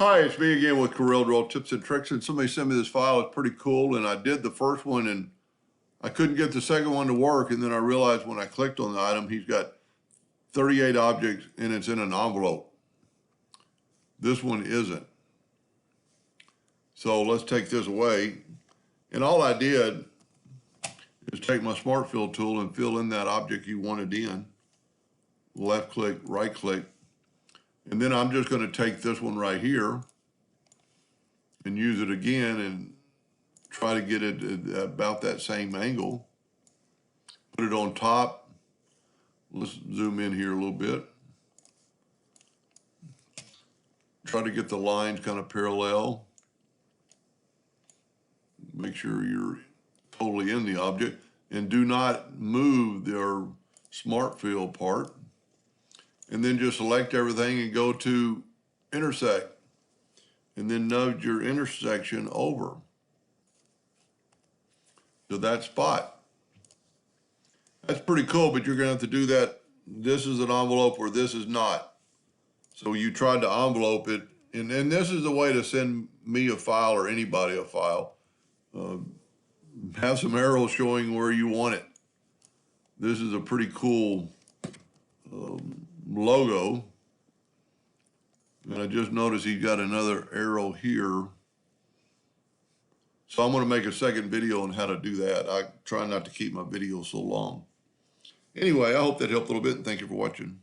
Hi, it's me again with Corel Draw Tips and Tricks, and somebody sent me this file. It's pretty cool, and I did the first one, and I couldn't get the second one to work, and then I realized when I clicked on the item, he's got 38 objects, and it's in an envelope. This one isn't. So let's take this away, and all I did is take my Smart Fill tool and fill in that object you wanted in. Left click, right click, and then I'm just going to take this one right here and use it again and try to get it at about that same angle. Put it on top. Let's zoom in here a little bit. Try to get the lines kind of parallel. Make sure you're totally in the object, and do not move their Smart Fill part. And then just select everything and go to Intersect, and then nudge your intersection over to that spot. That's pretty cool, but you're gonna have to do that. This is an envelope or this is not. So you tried to envelope it, and this is the way to send me a file or anybody a file. Have some arrows showing where you want it. This is a pretty cool logo. And I just noticed he's got another arrow here. So I'm going to make a second video on how to do that. I try not to keep my videos so long. Anyway, I hope that helped a little bit, and thank you for watching.